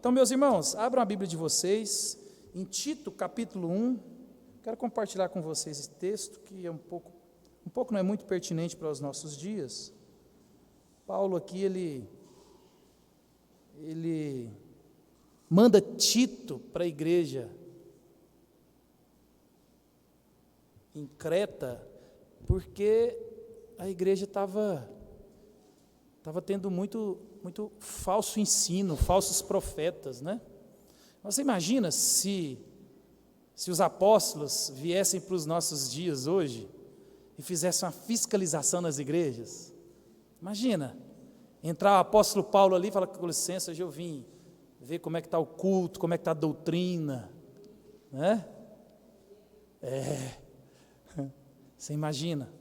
Então, meus irmãos, abram a Bíblia de vocês, em Tito, capítulo 1, quero compartilhar com vocês esse texto, que é um pouco não é muito pertinente para os nossos dias. Paulo aqui, ele manda Tito para a igreja em Creta, porque a igreja estava tendo muito falso ensino, falsos profetas, né? Você imagina se os apóstolos viessem para os nossos dias hoje e fizessem uma fiscalização nas igrejas? Imagina, entrar o apóstolo Paulo ali e falar: com licença, hoje eu vim ver como é que está o culto, como é que está a doutrina, né? Você imagina,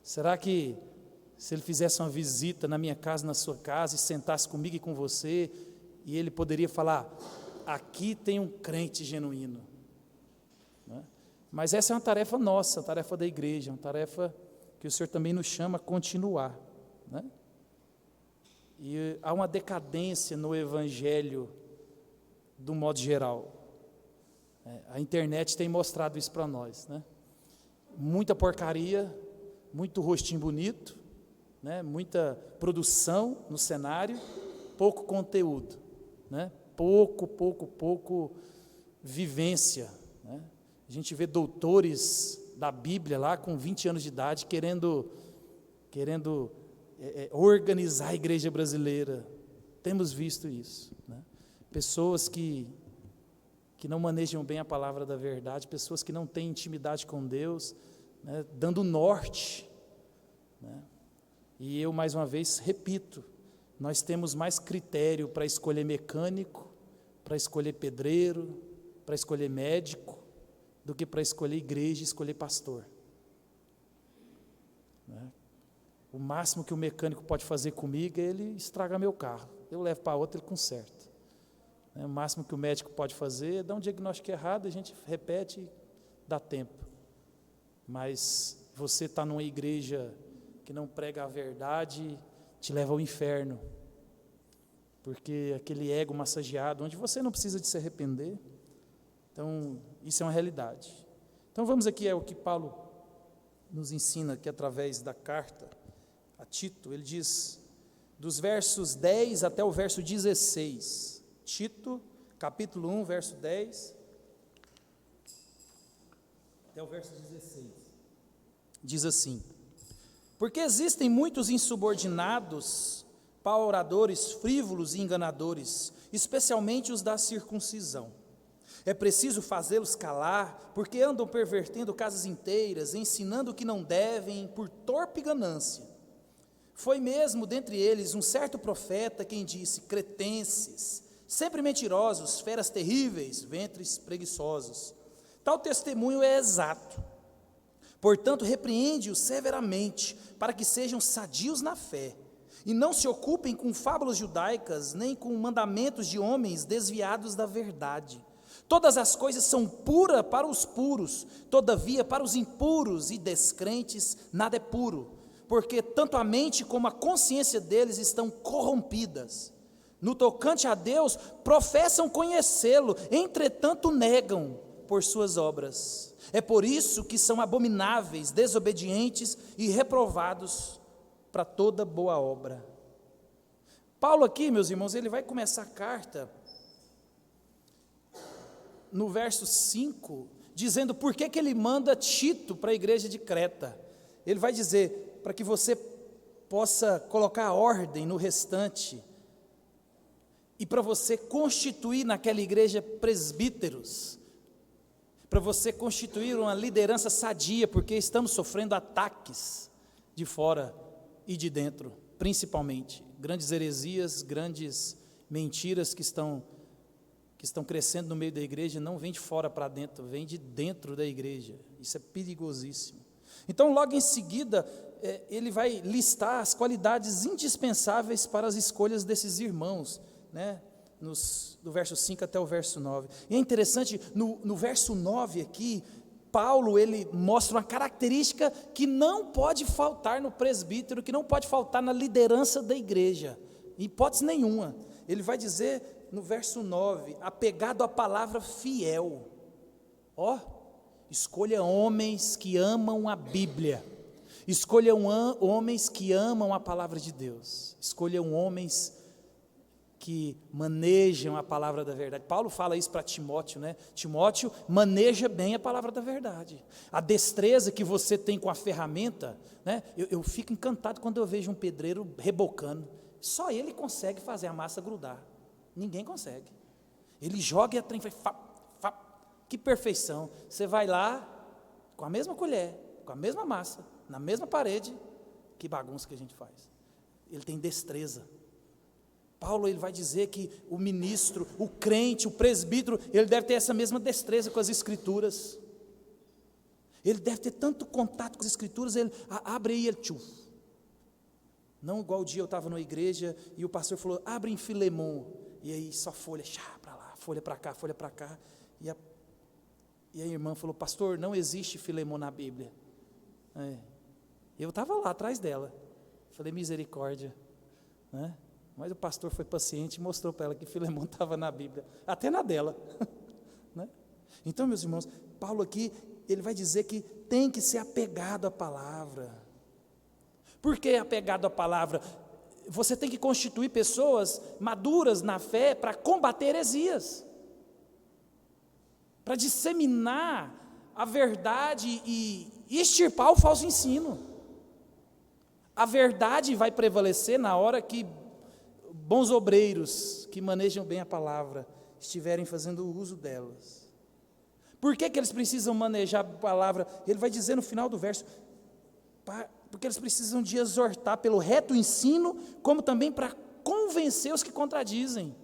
será que se ele fizesse uma visita na minha casa, na sua casa, e sentasse comigo e com você, e ele poderia falar: aqui tem um crente genuíno, né? Mas essa é uma tarefa nossa, uma tarefa da igreja, uma tarefa que o Senhor também nos chama a continuar, né? E há uma decadência no evangelho, do modo geral. A internet tem mostrado isso para nós, né? Muita porcaria, muito rostinho bonito, né? Muita produção no cenário, pouco conteúdo, né? Pouco vivência, né? A gente vê doutores da Bíblia lá com 20 anos de idade querendo organizar a igreja brasileira. Temos visto isso, né? Pessoas que não manejam bem a palavra da verdade, pessoas que não têm intimidade com Deus, né? Dando norte, né? E eu, mais uma vez, repito, nós temos mais critério para escolher mecânico, para escolher pedreiro, para escolher médico, do que para escolher igreja e escolher pastor, né? O máximo que o mecânico pode fazer comigo é ele estragar meu carro, eu levo para outro, ele conserta, né? O máximo que o médico pode fazer é dar um diagnóstico errado, a gente repete e dá tempo. Mas você está numa igreja que não prega a verdade, te leva ao inferno, porque aquele ego massageado, onde você não precisa de se arrepender. Então, isso é uma realidade. Então, vamos aqui, é o que Paulo nos ensina aqui através da carta a Tito. Ele diz, dos versos 10 até o verso 16, Tito, capítulo 1, verso 10, até o verso 16, diz assim: porque existem muitos insubordinados, pauradores, frívolos e enganadores, especialmente os da circuncisão. É preciso fazê-los calar, porque andam pervertendo casas inteiras, ensinando o que não devem, por torpe ganância. Foi mesmo dentre eles um certo profeta quem disse: cretenses, sempre mentirosos, feras terríveis, ventres preguiçosos. Tal testemunho é exato. Portanto, repreende-os severamente, para que sejam sadios na fé, e não se ocupem com fábulas judaicas, nem com mandamentos de homens desviados da verdade. Todas as coisas são puras para os puros, todavia para os impuros e descrentes nada é puro, porque tanto a mente como a consciência deles estão corrompidas. No tocante a Deus, professam conhecê-lo, entretanto negam por suas obras. É por isso que são abomináveis, desobedientes e reprovados para toda boa obra. Paulo aqui, meus irmãos, ele vai começar a carta no verso 5, dizendo por que ele manda Tito para a igreja de Creta. Ele vai dizer, para que você possa colocar ordem no restante, e para você constituir naquela igreja presbíteros, para você constituir uma liderança sadia, porque estamos sofrendo ataques de fora e de dentro, principalmente, grandes heresias, grandes mentiras que estão crescendo no meio da igreja, não vem de fora para dentro, vem de dentro da igreja. Isso é perigosíssimo. Então, logo em seguida, ele vai listar as qualidades indispensáveis para as escolhas desses irmãos, né? Do verso 5 até o verso 9. E é interessante, no verso 9 aqui, Paulo, ele mostra uma característica que não pode faltar no presbítero, que não pode faltar na liderança da igreja, em hipótese nenhuma. Ele vai dizer no verso 9, apegado à palavra fiel. Ó, escolha homens que amam a Bíblia. Escolham homens que amam a palavra de Deus. Escolham homens que manejam a palavra da verdade. Paulo fala isso para Timóteo, né? Timóteo, maneja bem a palavra da verdade. A destreza que você tem com a ferramenta, né? Eu fico encantado quando eu vejo um pedreiro rebocando. Só ele consegue fazer a massa grudar. Ninguém consegue. Ele joga e a trem faz que perfeição. Você vai lá com a mesma colher, com a mesma massa, na mesma parede, que bagunça que a gente faz. Ele tem destreza. Paulo, ele vai dizer que o ministro, o crente, o presbítero, ele deve ter essa mesma destreza com as escrituras. Ele deve ter tanto contato com as escrituras, ele abre aí, ele tchuf. Não igual o dia eu estava numa igreja e o pastor falou, abre em Filemon, e aí só folha, para lá, folha para cá, e a irmã falou, pastor, não existe Filemon na Bíblia. Eu estava lá atrás dela, falei, misericórdia, né? Mas o pastor foi paciente e mostrou para ela que Filemon estava na Bíblia, até na dela. Né? Então, meus irmãos, Paulo aqui, ele vai dizer que tem que ser apegado à palavra. Por que apegado à palavra? Você tem que constituir pessoas maduras na fé para combater heresias, para disseminar a verdade e extirpar o falso ensino. A verdade vai prevalecer na hora que bons obreiros que manejam bem a palavra estiverem fazendo uso delas. Por que eles precisam manejar a palavra? Ele vai dizer no final do verso, porque eles precisam de exortar pelo reto ensino, como também para convencer os que contradizem.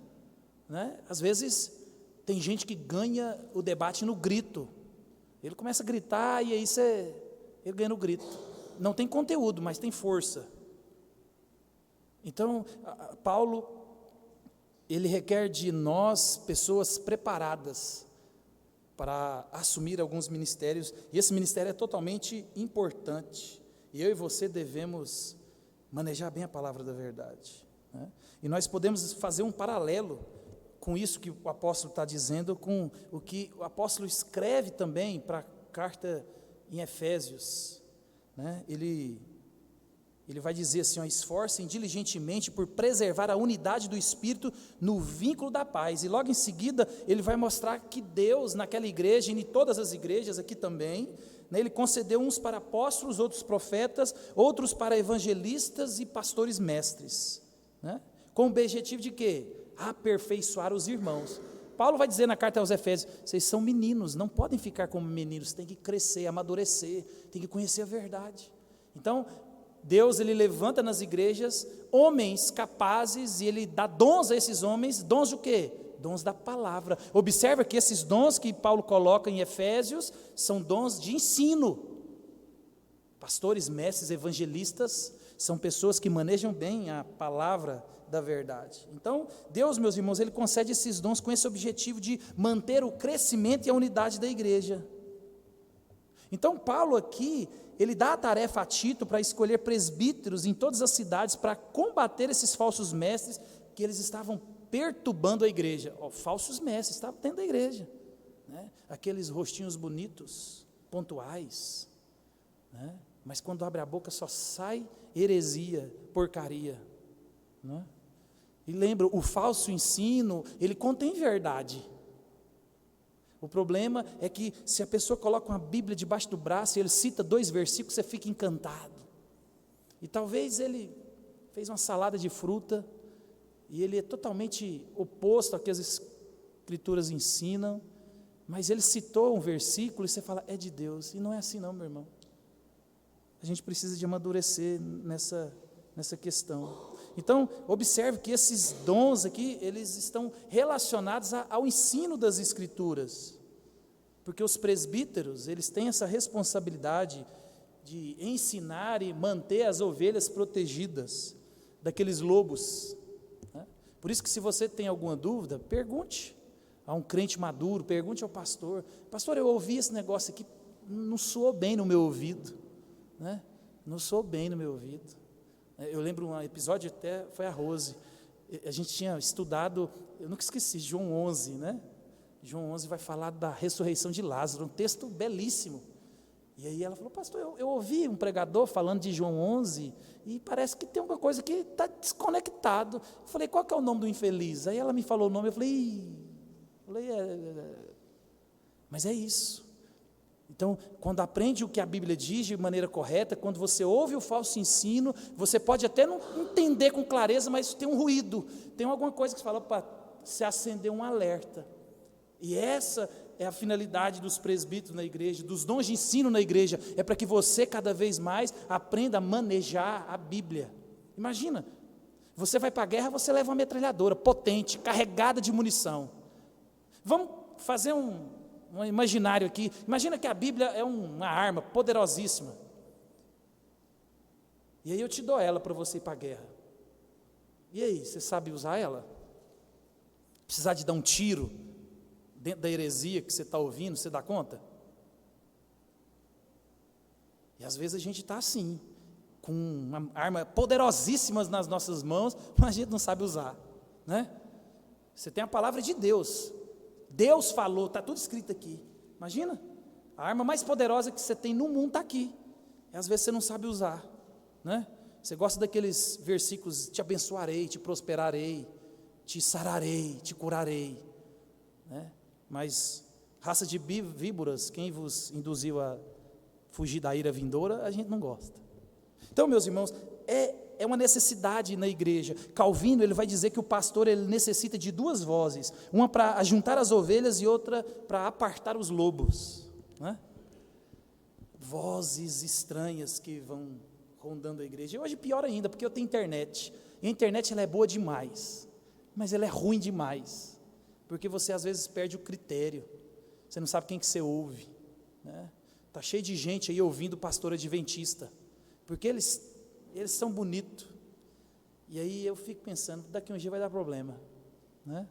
Né? Às vezes, tem gente que ganha o debate no grito. Ele começa a gritar e aí ele ganha no grito. Não tem conteúdo, mas tem força. Então, Paulo, ele requer de nós pessoas preparadas para assumir alguns ministérios, e esse ministério é totalmente importante, e eu e você devemos manejar bem a palavra da verdade, né? E nós podemos fazer um paralelo com isso que o apóstolo está dizendo, com o que o apóstolo escreve também para a carta em Efésios, né? Ele vai dizer assim, esforcem diligentemente por preservar a unidade do Espírito no vínculo da paz. E logo em seguida, ele vai mostrar que Deus, naquela igreja, e em todas as igrejas aqui também, né, ele concedeu uns para apóstolos, outros profetas, outros para evangelistas e pastores mestres. Né? Com o objetivo de quê? Aperfeiçoar os irmãos. Paulo vai dizer na carta aos Efésios, vocês são meninos, não podem ficar como meninos, têm que crescer, amadurecer, têm que conhecer a verdade. Então, Deus, ele levanta nas igrejas homens capazes e ele dá dons a esses homens, dons do quê? Dons da palavra. Observa que esses dons que Paulo coloca em Efésios são dons de ensino. Pastores, mestres, evangelistas são pessoas que manejam bem a palavra da verdade. Então, Deus, meus irmãos, ele concede esses dons com esse objetivo de manter o crescimento e a unidade da igreja. Então, Paulo aqui, ele dá a tarefa a Tito para escolher presbíteros em todas as cidades para combater esses falsos mestres que eles estavam perturbando a igreja. Falsos mestres estavam dentro da igreja, né? Aqueles rostinhos bonitos, pontuais, né? Mas quando abre a boca só sai heresia, porcaria, né? E lembra, o falso ensino, ele contém verdade. O problema é que se a pessoa coloca uma Bíblia debaixo do braço e ele cita 2 versículos, você fica encantado. E talvez ele fez uma salada de fruta e ele é totalmente oposto ao que as escrituras ensinam, mas ele citou um versículo e você fala, é de Deus. E não é assim não, meu irmão. A gente precisa de amadurecer nessa questão. Então, observe que esses dons aqui, eles estão relacionados ao ensino das Escrituras, porque os presbíteros, eles têm essa responsabilidade de ensinar e manter as ovelhas protegidas daqueles lobos, né? Por isso que se você tem alguma dúvida, pergunte a um crente maduro, pergunte ao pastor, eu ouvi esse negócio aqui, não soou bem no meu ouvido, né? Não soou bem no meu ouvido. Eu lembro um episódio, até foi a Rose, a gente tinha estudado eu nunca esqueci, João 11, né? João 11 vai falar da ressurreição de Lázaro, um texto belíssimo. E aí ela falou, pastor, eu ouvi um pregador falando de João 11 e parece que tem uma coisa que está desconectado. Eu falei, qual que é o nome do infeliz? Aí ela me falou o nome, eu falei, mas é isso. Então, quando aprende o que a Bíblia diz de maneira correta, quando você ouve o falso ensino, você pode até não entender com clareza, mas tem um ruído, tem alguma coisa que você fala, para se acender um alerta. E essa é a finalidade dos presbíteros na igreja, dos dons de ensino na igreja, é para que você cada vez mais aprenda a manejar a Bíblia. Imagina, você vai para a guerra, você leva uma metralhadora potente, carregada de munição. Vamos fazer um imaginário aqui. Imagina que a Bíblia é uma arma poderosíssima. E aí eu te dou ela para você ir para a guerra. E aí, você sabe usar ela? Precisar de dar um tiro dentro da heresia que você está ouvindo, você dá conta? E às vezes a gente está assim, com uma arma poderosíssima nas nossas mãos, mas a gente não sabe usar, né? Você tem a palavra de Deus. Deus falou, está tudo escrito aqui. Imagina, a arma mais poderosa que você tem no mundo está aqui. E às vezes você não sabe usar, né? Você gosta daqueles versículos, te abençoarei, te prosperarei, te sararei, te curarei, né? Mas raça de víboras, quem vos induziu a fugir da ira vindoura, a gente não gosta. Então, meus irmãos, é uma necessidade na igreja. Calvino, ele vai dizer que o pastor, ele necessita de duas vozes, uma para ajuntar as ovelhas e outra para apartar os lobos, né? Vozes estranhas que vão rondando a igreja. E hoje pior ainda, porque eu tenho internet, e a internet ela é boa demais, mas ela é ruim demais, porque você às vezes perde o critério, você não sabe quem que você ouve, né? Está cheio de gente aí ouvindo pastor adventista, porque eles são bonitos, e aí eu fico pensando, daqui um dia vai dar problema, né?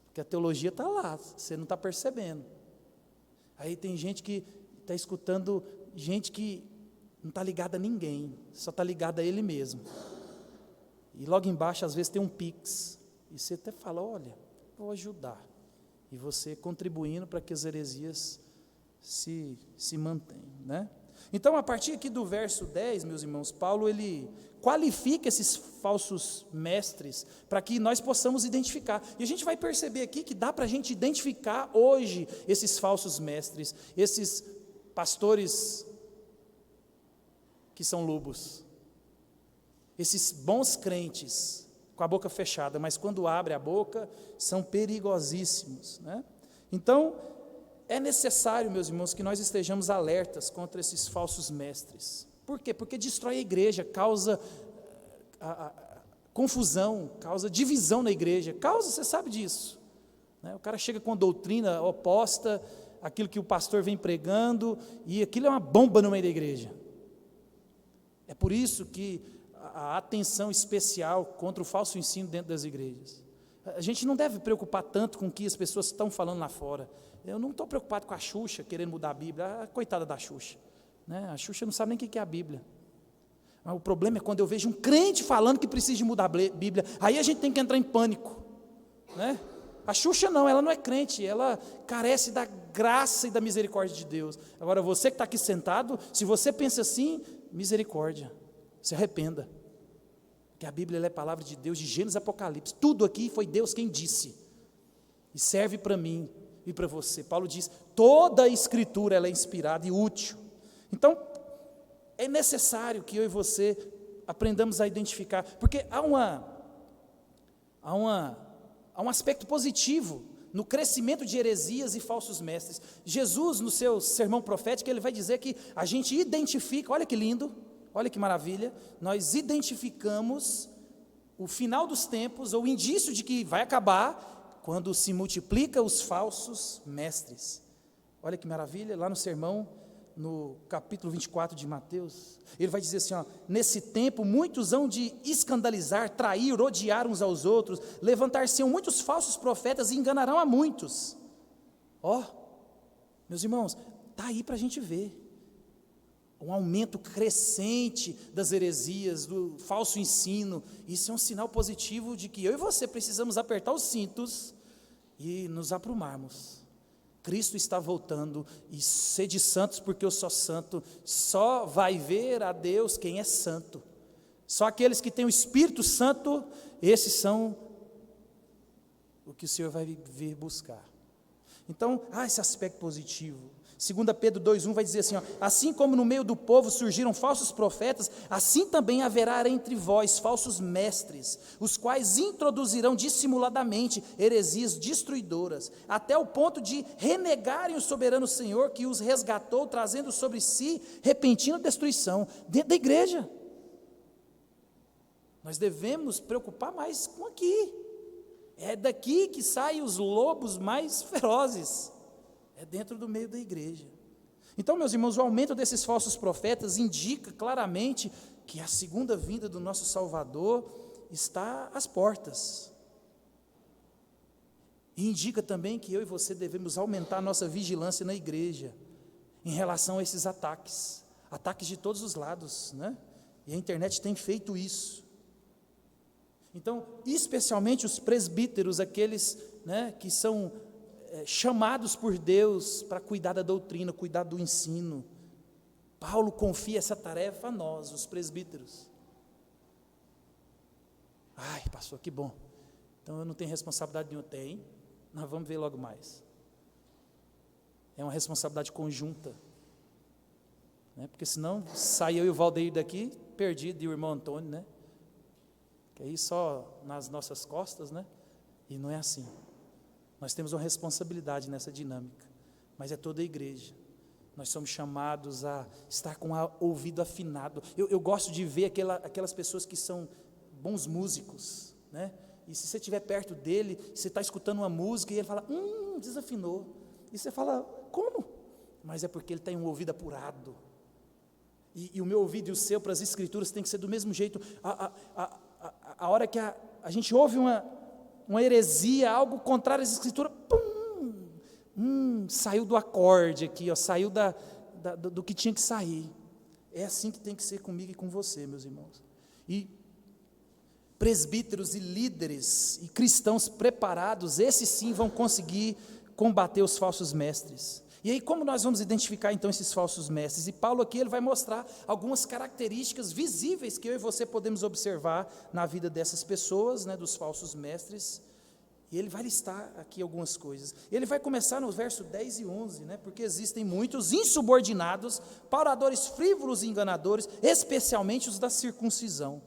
Porque a teologia está lá, você não está percebendo. Aí tem gente que está escutando, gente que não está ligada a ninguém, só está ligada a ele mesmo, e logo embaixo às vezes tem um Pix, e você até fala, olha, vou ajudar, e você contribuindo para que as heresias se mantenham, né? Então, a partir aqui do verso 10, meus irmãos, Paulo, ele qualifica esses falsos mestres, para que nós possamos identificar, e a gente vai perceber aqui que dá para a gente identificar hoje, esses falsos mestres, esses pastores, que são lobos, esses bons crentes, com a boca fechada, mas quando abre a boca, são perigosíssimos, né? Então, é necessário, meus irmãos, que nós estejamos alertas contra esses falsos mestres. Por quê? Porque destrói a igreja, causa confusão, causa divisão na igreja, você sabe disso, né? O cara chega com a doutrina oposta àquilo que o pastor vem pregando, e aquilo é uma bomba no meio da igreja. É por isso que a atenção especial contra o falso ensino dentro das igrejas. A gente não deve preocupar tanto com o que as pessoas estão falando lá fora. Eu não estou preocupado com a Xuxa querendo mudar a Bíblia, a coitada da Xuxa, né? A Xuxa não sabe nem o que é a Bíblia. Mas o problema é quando eu vejo um crente falando que precisa de mudar a Bíblia, aí a gente tem que entrar em pânico, né? A Xuxa não, ela não é crente, ela carece da graça e da misericórdia de Deus. Agora você que está aqui sentado, se você pensa assim, misericórdia, se arrependa, que a Bíblia ela é a palavra de Deus, de Gênesis a Apocalipse, tudo aqui foi Deus quem disse, e serve para mim e para você. Paulo diz, toda a escritura ela é inspirada e útil. Então, é necessário que eu e você aprendamos a identificar, porque há um aspecto positivo no crescimento de heresias e falsos mestres. Jesus, no seu sermão profético, ele vai dizer que a gente identifica, olha que lindo, olha que maravilha, nós identificamos o final dos tempos, ou o indício de que vai acabar, quando se multiplica os falsos mestres. Olha que maravilha, lá no sermão, no capítulo 24 de Mateus, ele vai dizer assim, ó, nesse tempo muitos hão de escandalizar, trair, odiar uns aos outros, levantar-se-ão muitos falsos profetas e enganarão a muitos. Ó, meus irmãos, está aí para a gente ver. um aumento crescente das heresias, do falso ensino. Isso é um sinal positivo de que eu e você precisamos apertar os cintos e nos aprumarmos. Cristo está voltando, e sede santos porque eu sou santo. Só vai ver a Deus quem é santo. Só aqueles que têm o Espírito Santo, esses são o que o Senhor vai vir buscar. Então, há esse aspecto positivo. 2 Pedro 2,1 vai dizer assim, ó, assim como no meio do povo surgiram falsos profetas, assim também haverá entre vós falsos mestres, os quais introduzirão dissimuladamente heresias destruidoras, até o ponto de renegarem o soberano Senhor que os resgatou, trazendo sobre si repentina destruição. Dentro da igreja, nós devemos preocupar mais com aqui. É daqui que saem os lobos mais ferozes. É dentro do meio da igreja. Então, meus irmãos, o aumento desses falsos profetas indica claramente que a segunda vinda do nosso Salvador está às portas. E indica também que eu e você devemos aumentar a nossa vigilância na igreja, em relação a esses ataques de todos os lados, né? E a internet tem feito isso. Então, especialmente os presbíteros, aqueles, né, que são chamados por Deus para cuidar da doutrina, cuidar do ensino. Paulo confia essa tarefa a nós, os presbíteros. Ai, pastor, que bom. Então eu não tenho responsabilidade nenhuma. Tem, nós vamos ver logo mais. É uma responsabilidade conjunta. Né? Porque senão, sai eu e o Valdeir daqui, perdido, e o irmão Antônio, né? Que aí só nas nossas costas, né? E não é assim. Nós temos uma responsabilidade nessa dinâmica, mas é toda a igreja. Nós somos chamados a estar com o ouvido afinado. Eu gosto de ver aquelas pessoas que são bons músicos, né? E se você estiver perto dele, você está escutando uma música e ele fala, desafinou. E você fala, como? Mas é porque ele tem um ouvido apurado. E o meu ouvido e o seu para as escrituras tem que ser do mesmo jeito. A hora que a gente ouve uma heresia, algo contrário às escrituras, saiu do acorde aqui, ó, saiu do que tinha que sair. É assim que tem que ser comigo e com você, meus irmãos. E presbíteros e líderes e cristãos preparados, esses sim vão conseguir combater os falsos mestres. E aí, como nós vamos identificar então esses falsos mestres? E Paulo aqui ele vai mostrar algumas características visíveis que eu e você podemos observar na vida dessas pessoas, né, dos falsos mestres. E ele vai listar aqui algumas coisas. Ele vai começar no verso 10 e 11, né, porque existem muitos insubordinados, pauradores frívolos e enganadores, especialmente os da circuncisão.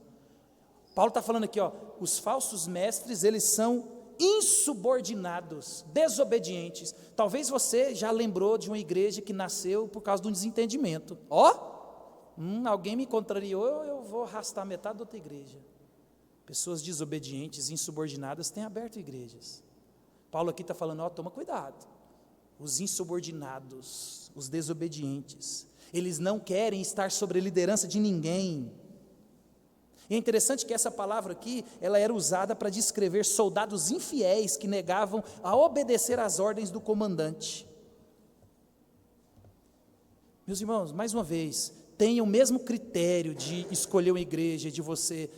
Paulo está falando aqui, ó, os falsos mestres, eles são insubordinados, desobedientes. Talvez você já lembrou de uma igreja que nasceu por causa de um desentendimento. Alguém me contrariou, eu vou arrastar metade da outra igreja. Pessoas desobedientes, insubordinadas, têm aberto igrejas. Paulo aqui está falando, toma cuidado. Os insubordinados, os desobedientes, eles não querem estar sob a liderança de ninguém. E é interessante que essa palavra aqui, ela era usada para descrever soldados infiéis que negavam a obedecer às ordens do comandante. Meus irmãos, mais uma vez, tenha o mesmo critério de escolher uma igreja, de você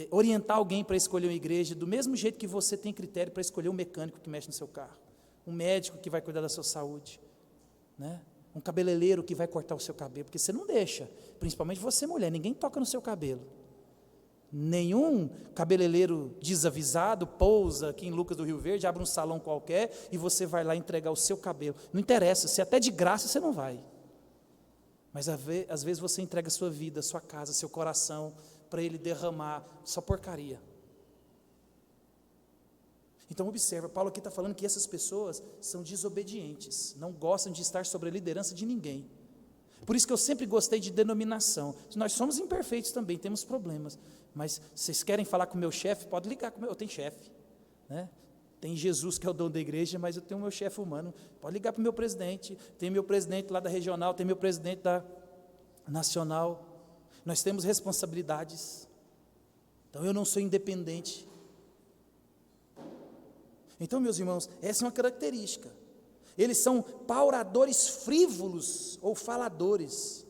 orientar alguém para escolher uma igreja, do mesmo jeito que você tem critério para escolher um mecânico que mexe no seu carro, um médico que vai cuidar da sua saúde, né? Um cabeleireiro que vai cortar o seu cabelo, porque você não deixa, principalmente você mulher, ninguém toca no seu cabelo. Nenhum cabeleireiro desavisado pousa aqui em Lucas do Rio Verde, abre um salão qualquer e você vai lá entregar o seu cabelo. Não interessa, se até de graça você não vai. Mas às vezes você entrega a sua vida, a sua casa, seu coração, para ele derramar só porcaria. Então observa, Paulo aqui está falando que essas pessoas são desobedientes, não gostam de estar sob a liderança de ninguém. Por isso que eu sempre gostei de denominação. Nós somos imperfeitos também, temos problemas. Mas vocês querem falar com o meu chefe? Pode ligar com o meu, eu tenho chefe, né? Tem Jesus que é o dono da igreja, mas eu tenho o meu chefe humano. Pode ligar para o meu presidente, tem meu presidente lá da regional, tem meu presidente da nacional. Nós temos responsabilidades. Então eu não sou independente. Então, meus irmãos, essa é uma característica. Eles são pauradores frívolos ou faladores.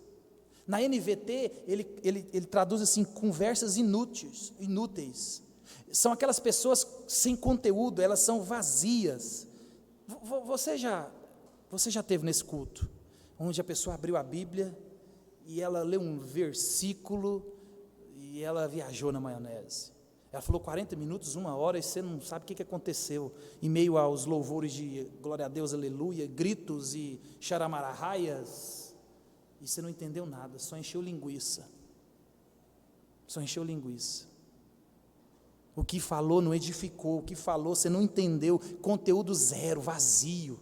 Na NVT, ele traduz assim, conversas inúteis. São aquelas pessoas sem conteúdo, elas são vazias. Você já esteve nesse culto, onde a pessoa abriu a Bíblia, e ela leu um versículo, e ela viajou na maionese. Ela falou 40 minutos, 1 hora, e você não sabe o que aconteceu, em meio aos louvores de glória a Deus, aleluia, gritos e charamararraias, e você não entendeu nada, só encheu linguiça. O que falou não edificou, o que falou você não entendeu, conteúdo zero, vazio.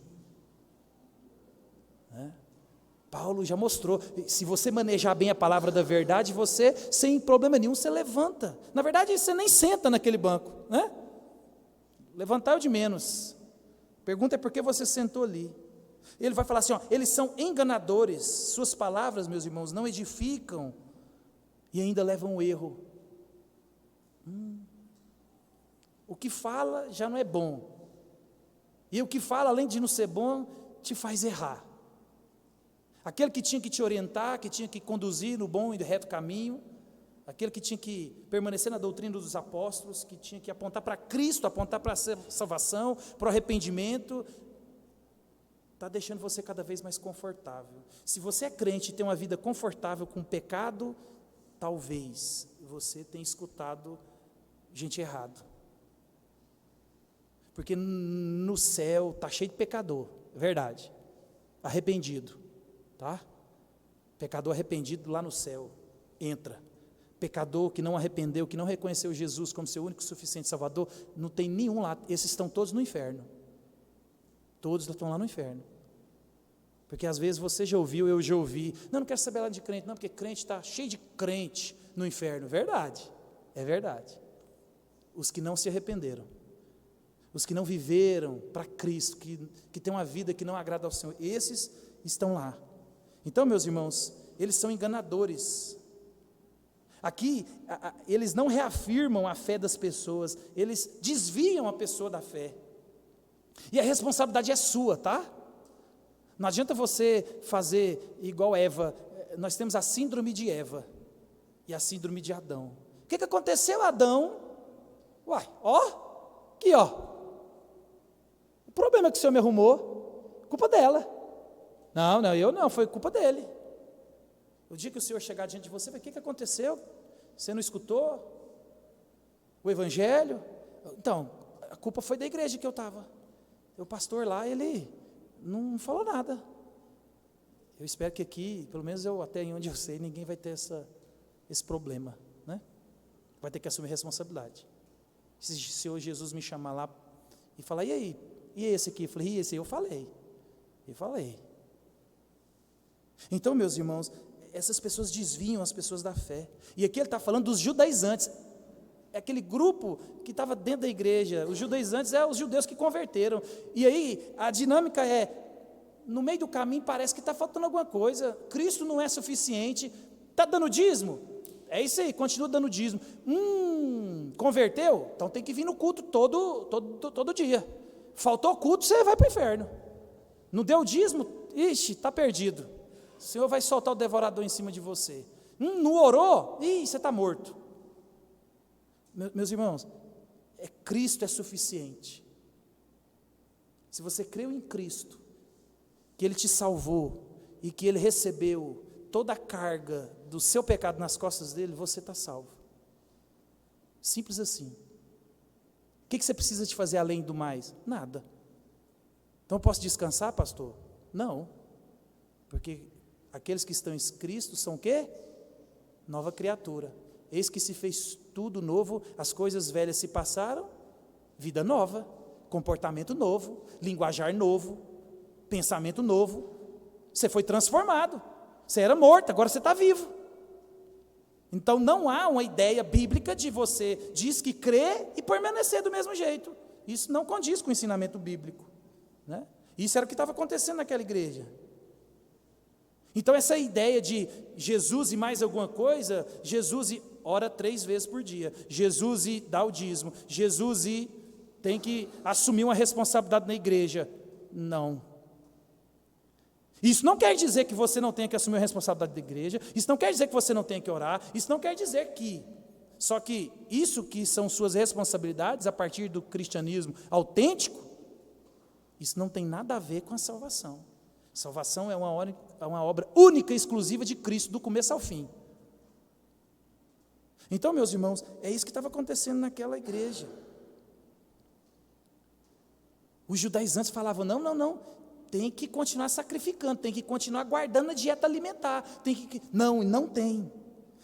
Paulo já mostrou, se você manejar bem a palavra da verdade, você, sem problema nenhum, você levanta. Na verdade, você nem senta naquele banco, né? Levantar é o de menos. Pergunta é por que você sentou ali. Ele vai falar assim, eles são enganadores, suas palavras, meus irmãos, não edificam e ainda levam o erro. O que fala já não é bom, e o que fala, além de não ser bom, te faz errar. Aquele que tinha que te orientar, que tinha que conduzir no bom e reto caminho, aquele que tinha que permanecer na doutrina dos apóstolos, que tinha que apontar para Cristo, apontar para a salvação, para o arrependimento, está deixando você cada vez mais confortável. Se você é crente e tem uma vida confortável com o pecado, talvez você tenha escutado gente errada. Porque no céu está cheio de pecador, é verdade, arrependido. Tá? Pecador arrependido lá no céu, entra. Pecador que não arrependeu, que não reconheceu Jesus como seu único e suficiente Salvador, não tem nenhum lá, esses estão todos no inferno. Todos estão lá no inferno. Porque às vezes você já ouviu, eu já ouvi, não quero saber lá de crente, não, porque crente está cheio de crente no inferno. Verdade, é verdade. Os que não se arrependeram, os que não viveram para Cristo, que têm uma vida que não agrada ao Senhor, esses estão lá. Então, meus irmãos, eles são enganadores. Aqui, eles não reafirmam a fé das pessoas, eles desviam a pessoa da fé. E a responsabilidade é sua, tá? Não adianta você fazer igual Eva. Nós temos a síndrome de Eva e a síndrome de Adão. O que aconteceu, Adão? Uai, aqui, o problema que o Senhor me arrumou, culpa dela. Não, eu não, foi culpa dele. O dia que o Senhor chegar diante de você, o que aconteceu? Você não escutou o Evangelho? Então, a culpa foi da igreja que eu estava. O pastor lá, ele não falou nada. Eu espero que aqui, pelo menos até onde eu sei, ninguém vai ter esse problema, né? Vai ter que assumir responsabilidade. Se o Senhor Jesus me chamar lá e falar, e aí? E esse aqui? Eu falei, e esse aí? Eu falei. Então, meus irmãos, essas pessoas desviam as pessoas da fé. E aqui ele está falando dos judaizantes. É aquele grupo que estava dentro da igreja. Os judaizantes os judeus que converteram. E aí, a dinâmica no meio do caminho parece que está faltando alguma coisa. Cristo não é suficiente. Está dando dízimo? É isso aí, continua dando dízimo. Converteu? Então tem que vir no culto todo dia. Faltou culto, você vai para o inferno. Não deu dízimo? Ixi, está perdido. O Senhor vai soltar o devorador em cima de você. Não orou? Você está morto. Meus irmãos, Cristo é suficiente. Se você creu em Cristo, que Ele te salvou e que Ele recebeu toda a carga do seu pecado nas costas dele, você está salvo. Simples assim. O que você precisa de fazer além do mais? Nada. Então eu posso descansar, pastor? Não. Porque aqueles que estão em Cristo são o quê? Nova criatura. Eis que se fez tudo novo, as coisas velhas se passaram, vida nova, comportamento novo, linguajar novo, pensamento novo. Você foi transformado. Você era morto, agora você está vivo. Então não há uma ideia bíblica de você diz que crê e permanecer do mesmo jeito. Isso não condiz com o ensinamento bíblico, né? Isso era o que estava acontecendo naquela igreja. Então essa ideia de Jesus e mais alguma coisa, Jesus ora 3 vezes por dia, Jesus dá o dízimo, Jesus tem que assumir uma responsabilidade na igreja, não. Isso não quer dizer que você não tenha que assumir a responsabilidade da igreja, isso não quer dizer que você não tenha que orar, isso não quer dizer que... Só que isso que são suas responsabilidades a partir do cristianismo autêntico, isso não tem nada a ver com a salvação. Salvação é uma obra única e exclusiva de Cristo, do começo ao fim. Então, meus irmãos, é isso que estava acontecendo naquela igreja. Os judaizantes falavam, não, tem que continuar sacrificando, tem que continuar guardando a dieta alimentar, não tem.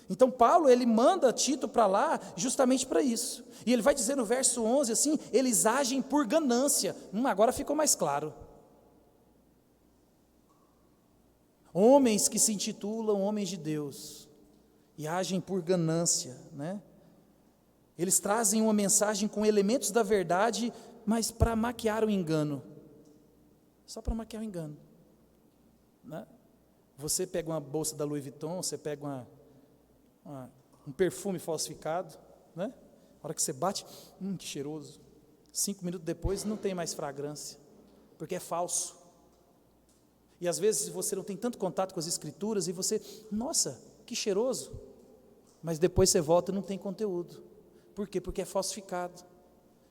Então Paulo, ele manda Tito para lá justamente para isso. E ele vai dizer no verso 11 assim, eles agem por ganância. Agora ficou mais claro. Homens que se intitulam homens de Deus e agem por ganância, né? Eles trazem uma mensagem com elementos da verdade, mas para maquiar o engano. Só para maquiar o engano, né? Você pega uma bolsa da Louis Vuitton, você pega um perfume falsificado, né? A hora que você bate, que cheiroso. 5 minutos depois não tem mais fragrância, porque é falso. E às vezes você não tem tanto contato com as escrituras e você, nossa, que cheiroso. Mas depois você volta e não tem conteúdo. Por quê? Porque é falsificado.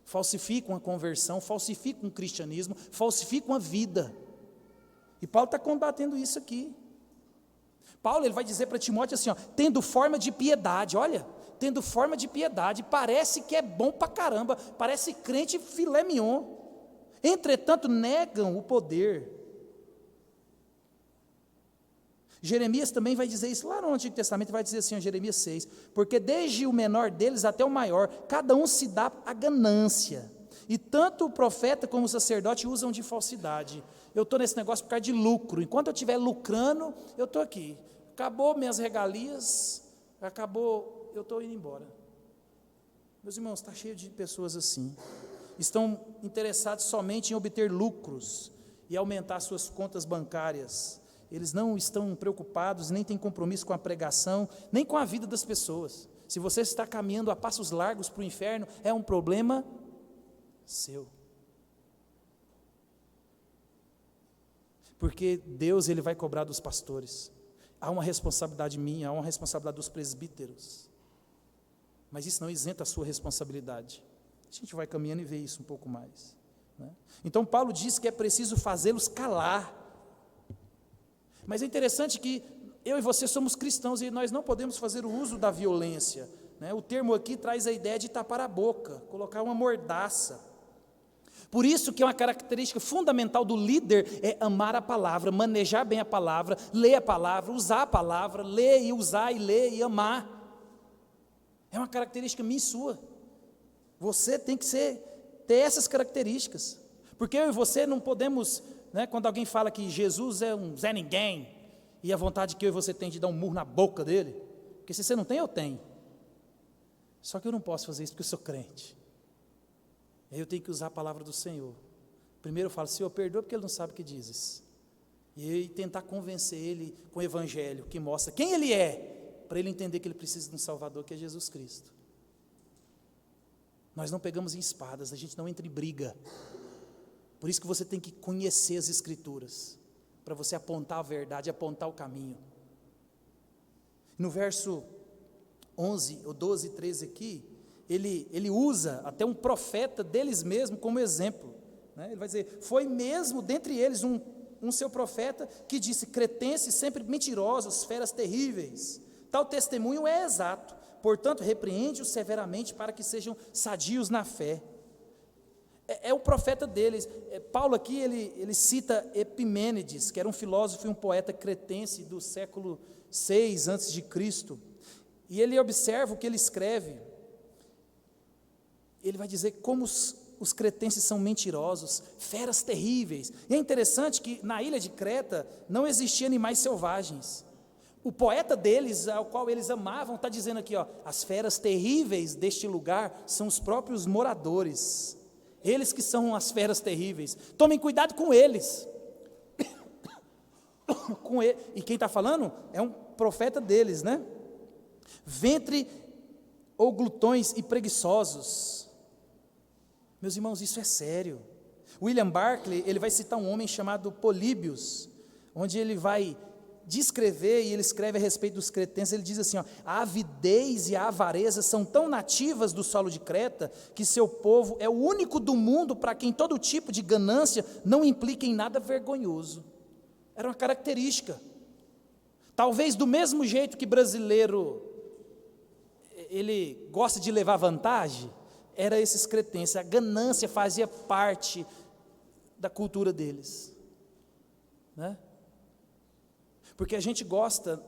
Falsificam a conversão, falsificam o cristianismo, falsificam a vida. E Paulo está combatendo isso aqui. Paulo, ele vai dizer para Timóteo assim, tendo forma de piedade, olha, tendo forma de piedade, parece que é bom pra caramba, parece crente filé mignon, entretanto negam o poder. Jeremias também vai dizer isso, lá no Antigo Testamento vai dizer assim, Jeremias 6, porque desde o menor deles até o maior, cada um se dá a ganância, e tanto o profeta como o sacerdote usam de falsidade. Eu estou nesse negócio por causa de lucro, enquanto eu estiver lucrando, eu estou aqui, acabou minhas regalias, acabou, eu estou indo embora. Meus irmãos, está cheio de pessoas assim, estão interessados somente em obter lucros, e aumentar suas contas bancárias. Eles não estão preocupados, nem têm compromisso com a pregação, nem com a vida das pessoas. Se você está caminhando a passos largos para o inferno, é um problema seu. Porque Deus, ele vai cobrar dos pastores. Há uma responsabilidade minha, há uma responsabilidade dos presbíteros. Mas isso não isenta a sua responsabilidade. A gente vai caminhando e vê isso um pouco mais, né? Então Paulo diz que é preciso fazê-los calar. Mas é interessante que eu e você somos cristãos e nós não podemos fazer o uso da violência, né? O termo aqui traz a ideia de tapar a boca, colocar uma mordaça. Por isso que é uma característica fundamental do líder é amar a palavra, manejar bem a palavra, ler a palavra, usar a palavra, ler e usar e ler e amar. É uma característica minha e sua. Você tem que ter essas características, porque eu e você não podemos, né, quando alguém fala que Jesus é um Zé Ninguém, e a vontade que eu e você tem de dar um murro na boca dele, porque se você não tem, eu tenho. Só que eu não posso fazer isso porque eu sou crente. Aí eu tenho que usar a palavra do Senhor. Primeiro eu falo, Senhor, perdoa porque ele não sabe o que dizes. E tentar convencer ele com o evangelho, que mostra quem ele é, para ele entender que ele precisa de um Salvador, que é Jesus Cristo. Nós não pegamos em espadas, a gente não entra em briga. Por isso que você tem que conhecer as Escrituras, para você apontar a verdade, apontar o caminho. No verso 11, ou 12, 13 aqui, ele usa até um profeta deles mesmo como exemplo, né? Ele vai dizer, foi mesmo dentre eles um seu profeta que disse, cretenses sempre mentirosos, feras terríveis, tal testemunho é exato, portanto repreende-os severamente para que sejam sadios na fé. É o profeta deles. Paulo aqui, ele cita Epimênides, que era um filósofo e um poeta cretense do século 6 a.C., e ele observa o que ele escreve. Ele vai dizer como os cretenses são mentirosos, feras terríveis. E é interessante que na ilha de Creta não existiam animais selvagens. O poeta deles, ao qual eles amavam, está dizendo aqui, as feras terríveis deste lugar são os próprios moradores. Eles que são as feras terríveis. Tomem cuidado com eles. E quem está falando é um profeta deles, né? Ventre ou glutões e preguiçosos. Meus irmãos, isso é sério. William Barclay, ele vai citar um homem chamado Políbios. onde ele vai descrever, e ele escreve a respeito dos cretenses, ele diz assim, ó, a avidez e a avareza são tão nativas do solo de Creta, que seu povo é o único do mundo para quem todo tipo de ganância não implica em nada vergonhoso. Era uma característica. Talvez do mesmo jeito que brasileiro, ele gosta de levar vantagem, era esses cretenses, a ganância fazia parte da cultura deles, né? Porque a gente gosta,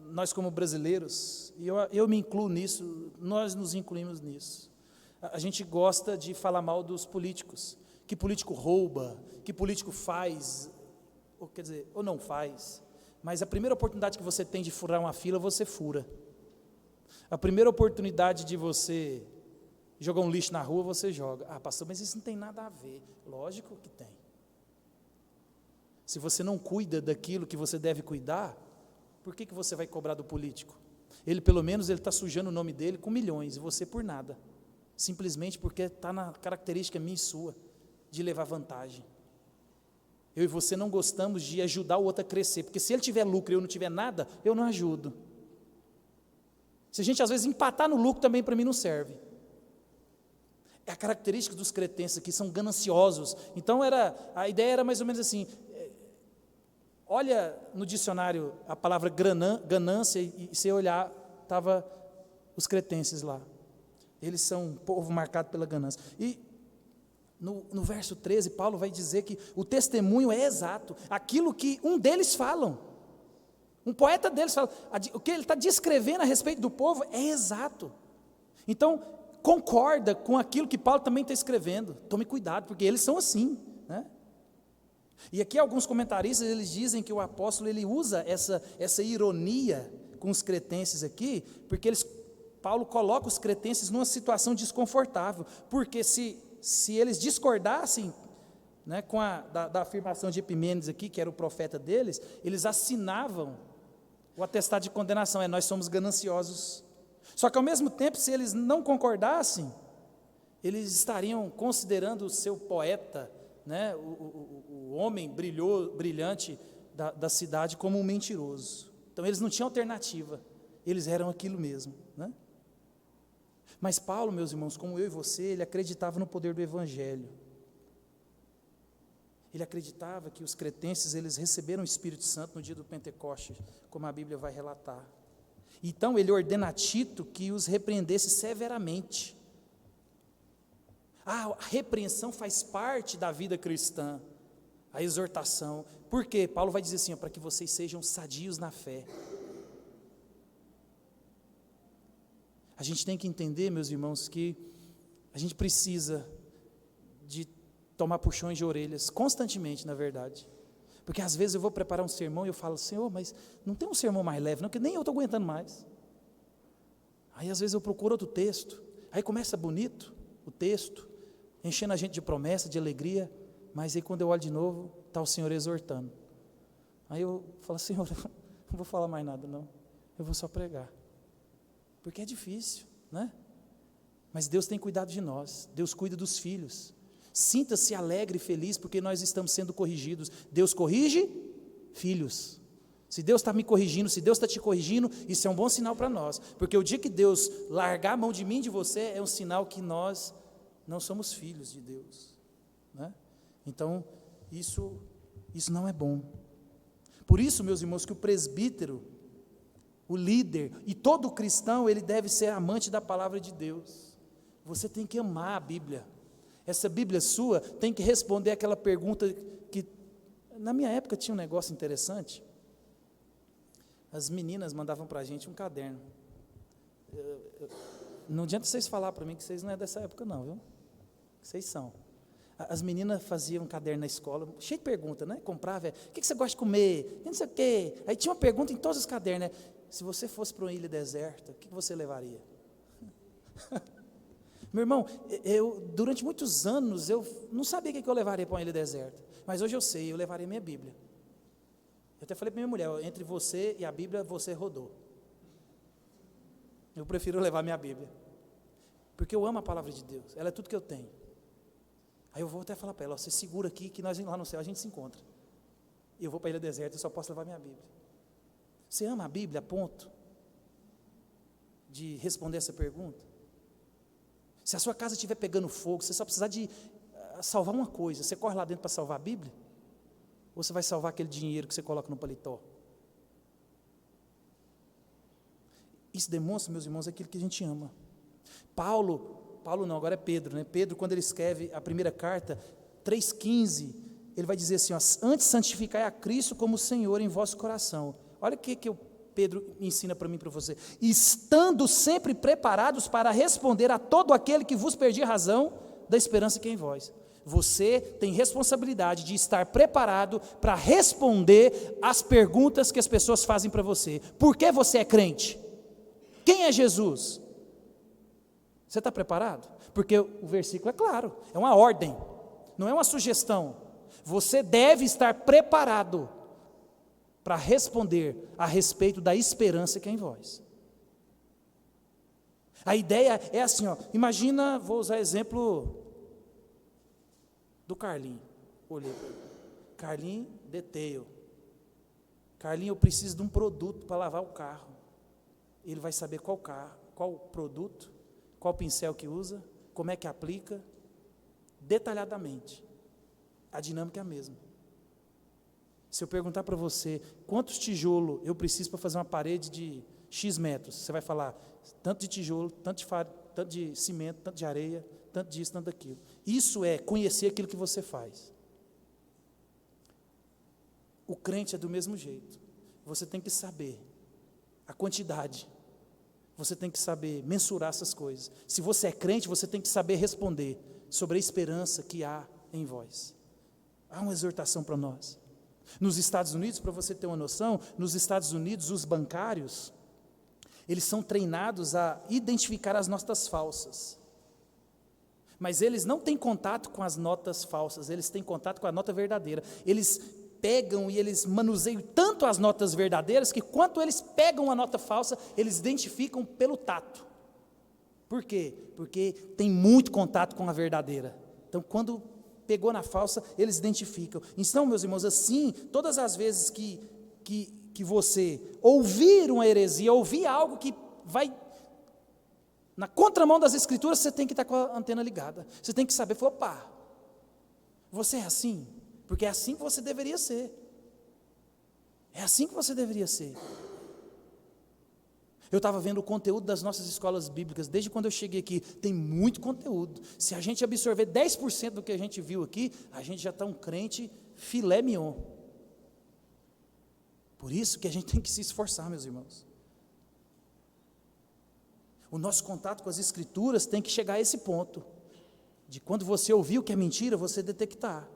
nós como brasileiros, e eu me incluo nisso, nós nos incluímos nisso, a gente gosta de falar mal dos políticos, que político rouba, que político faz, ou quer dizer, ou não faz, mas a primeira oportunidade que você tem de furar uma fila, você fura. A primeira oportunidade de você jogar um lixo na rua, você joga. Ah, pastor, mas isso não tem nada a ver. Lógico que tem. Se você não cuida daquilo que você deve cuidar, por que você vai cobrar do político? Ele, pelo menos, ele está sujando o nome dele com milhões, e você por nada. Simplesmente porque está na característica minha e sua, de levar vantagem. Eu e você não gostamos de ajudar o outro a crescer, porque se ele tiver lucro e eu não tiver nada, eu não ajudo. Se a gente às vezes empatar no lucro, também para mim não serve. É a característica dos cretenses aqui, são gananciosos. Então a ideia era mais ou menos assim, olha no dicionário a palavra ganância, e se olhar, estava os cretenses lá. Eles são um povo marcado pela ganância. E no verso 13, Paulo vai dizer que o testemunho é exato, aquilo que um deles falam, um poeta deles fala, o que ele está descrevendo a respeito do povo é exato. Então, concorda com aquilo que Paulo também está escrevendo. Tome cuidado, porque eles são assim, né? E aqui alguns comentaristas, eles dizem que o apóstolo, ele usa essa ironia com os cretenses aqui, porque Paulo coloca os cretenses numa situação desconfortável, porque se eles discordassem, né, da afirmação de Epimênides aqui, que era o profeta deles, eles assinavam o atestado de condenação, nós somos gananciosos. Só que ao mesmo tempo, se eles não concordassem, eles estariam considerando o seu poeta, né, o homem brilhante da cidade, como um mentiroso. Então eles não tinham alternativa, eles eram aquilo mesmo, né? Mas Paulo, meus irmãos, como eu e você, ele acreditava no poder do Evangelho. Ele acreditava que os cretenses, eles receberam o Espírito Santo no dia do Pentecostes, como a Bíblia vai relatar. Então ele ordena a Tito que os repreendesse severamente. A repreensão faz parte da vida cristã, a exortação. Por quê? Paulo vai dizer assim, para que vocês sejam sadios na fé. A gente tem que entender, meus irmãos, que a gente precisa de tomar puxões de orelhas, constantemente, na verdade. Porque às vezes eu vou preparar um sermão e eu falo, Senhor, mas não tem um sermão mais leve, não, que nem eu estou aguentando mais. Aí às vezes eu procuro outro texto, aí começa bonito o texto, enchendo a gente de promessa, de alegria, mas aí quando eu olho de novo, está o Senhor exortando. Aí eu falo, Senhor, eu não vou falar mais nada não, eu vou só pregar. Porque é difícil, né? Mas Deus tem cuidado de nós, Deus cuida dos filhos. Sinta-se alegre e feliz, porque nós estamos sendo corrigidos. Deus corrige filhos. Se Deus está me corrigindo, se Deus está te corrigindo, isso é um bom sinal para nós. Porque o dia que Deus largar a mão de mim e de você, é um sinal que nós não somos filhos de Deus, né? Então, isso não é bom. Por isso, meus irmãos, que o presbítero, o líder, e todo cristão, ele deve ser amante da palavra de Deus. Você tem que amar a Bíblia. Essa Bíblia sua tem que responder aquela pergunta que, na minha época, tinha um negócio interessante. As meninas mandavam para a gente um caderno. Não adianta vocês falar para mim que vocês não é dessa época não, viu? Vocês são. As meninas faziam um caderno na escola, cheio de perguntas, né? Comprava, o que você gosta de comer? Não sei o quê. Aí tinha uma pergunta em todos os cadernos, né? Se você fosse para uma ilha deserta, o que você levaria? Meu irmão, durante muitos anos, eu não sabia o que eu levaria para uma ilha deserta. Mas hoje eu sei, eu levaria minha Bíblia. Eu até falei para minha mulher, entre você e a Bíblia, você rodou. Eu prefiro levar minha Bíblia. Porque eu amo a palavra de Deus, ela é tudo que eu tenho. Aí eu vou até falar para ela, você segura aqui que nós lá no céu a gente se encontra. e eu vou para a ilha deserta, eu só posso levar minha Bíblia. Você ama a Bíblia a ponto de responder essa pergunta? Se a sua casa estiver pegando fogo, você só precisar de salvar uma coisa, você corre lá dentro para salvar a Bíblia? Ou você vai salvar aquele dinheiro que você coloca no paletó? Isso demonstra, meus irmãos, aquilo que a gente ama. Paulo não, agora é Pedro, né? Pedro, quando ele escreve a primeira carta, 3,15, ele vai dizer assim, ó, antes santificai a Cristo como Senhor em vosso coração. Olha o que o Pedro ensina para mim e para você. Estando sempre preparados para responder a todo aquele que vos pedir razão da esperança que é em vós. Você tem responsabilidade de estar preparado para responder às perguntas que as pessoas fazem para você. Por que você é crente? Quem é Jesus? Você está preparado? Porque o versículo é claro, é uma ordem, não é uma sugestão. Você deve estar preparado para responder a respeito da esperança que é em vós. A ideia é assim, ó, imagina, vou usar exemplo do Carlinho. Olhei, Carlinho, detail. Carlinho, eu preciso de um produto para lavar o carro. Ele vai saber qual carro, qual produto, qual pincel que usa, como é que aplica, detalhadamente. A dinâmica é a mesma. Se eu perguntar para você, quantos tijolos eu preciso para fazer uma parede de X metros, você vai falar, tanto de tijolo, tanto de cimento, tanto de areia, tanto disso, tanto daquilo. Isso é conhecer aquilo que você faz. O crente é do mesmo jeito. Você tem que saber a quantidade. Você tem que saber mensurar essas coisas. Se você é crente, você tem que saber responder sobre a esperança que há em vós. Há uma exortação para nós. Nos Estados Unidos, para você ter uma noção, nos Estados Unidos, os bancários, eles são treinados a identificar as notas falsas. Mas eles não têm contato com as notas falsas, eles têm contato com a nota verdadeira. Eles pegam e eles manuseiam tanto as notas verdadeiras, que quando eles pegam a nota falsa, eles identificam pelo tato. Por quê? Porque tem muito contato com a verdadeira. Então, quando pegou na falsa, eles identificam. Então, meus irmãos, assim, todas as vezes que você ouvir uma heresia, ouvir algo que vai na contramão das Escrituras, você tem que estar com a antena ligada. Você tem que saber, opa, você é assim? Porque é assim que você deveria ser. É assim que você deveria ser. Eu estava vendo o conteúdo das nossas escolas bíblicas, desde quando eu cheguei aqui, tem muito conteúdo. Se a gente absorver 10% do que a gente viu aqui, a gente já está um crente filé mignon. Por isso que a gente tem que se esforçar, meus irmãos. O nosso contato com as Escrituras tem que chegar a esse ponto, de quando você ouvir o que é mentira, você detectar.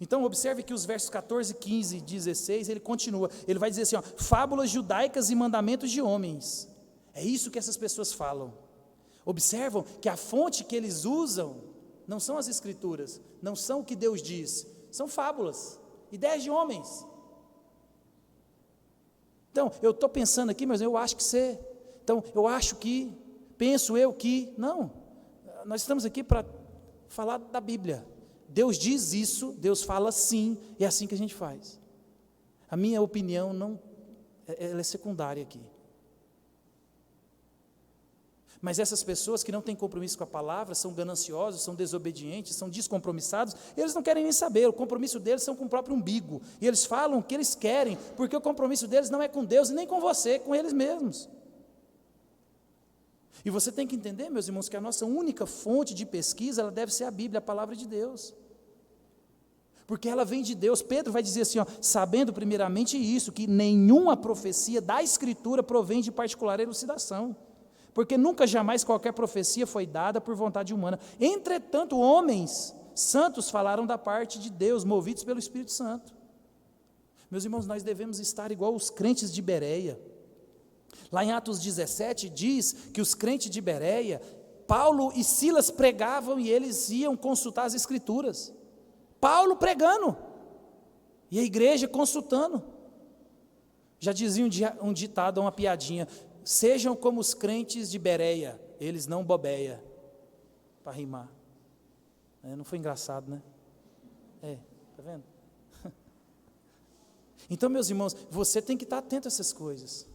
Então, observe que os versos 14, 15 e 16, ele continua, ele vai dizer assim, ó, fábulas judaicas e mandamentos de homens. É isso que essas pessoas falam. Observam que a fonte que eles usam não são as Escrituras, não são o que Deus diz, são fábulas, ideias de homens. Então, eu estou pensando aqui, mas eu acho que você... Então, eu acho que, penso eu que... Não, nós estamos aqui para falar da Bíblia. Deus diz isso, Deus fala sim, e é assim que a gente faz. A minha opinião não, ela é secundária aqui. Mas essas pessoas que não têm compromisso com a palavra, são gananciosos, são desobedientes, são descompromissados, eles não querem nem saber, o compromisso deles são com o próprio umbigo, e eles falam o que eles querem, porque o compromisso deles não é com Deus, e nem com você, é com eles mesmos. E você tem que entender, meus irmãos, que a nossa única fonte de pesquisa, ela deve ser a Bíblia, a palavra de Deus. Porque ela vem de Deus. Pedro vai dizer assim, ó, sabendo primeiramente isso, que nenhuma profecia da Escritura provém de particular elucidação. Porque nunca jamais qualquer profecia foi dada por vontade humana. Entretanto, homens santos falaram da parte de Deus, movidos pelo Espírito Santo. Meus irmãos, nós devemos estar igual os crentes de Bereia. Lá em Atos 17 diz que os crentes de Bereia, Paulo e Silas pregavam e eles iam consultar as Escrituras. Paulo pregando e a igreja consultando. Já dizia um ditado, uma piadinha, sejam como os crentes de Bereia, eles não bobeia, para rimar. Não foi engraçado, né? Tá vendo? Então, meus irmãos, você tem que estar atento a essas coisas.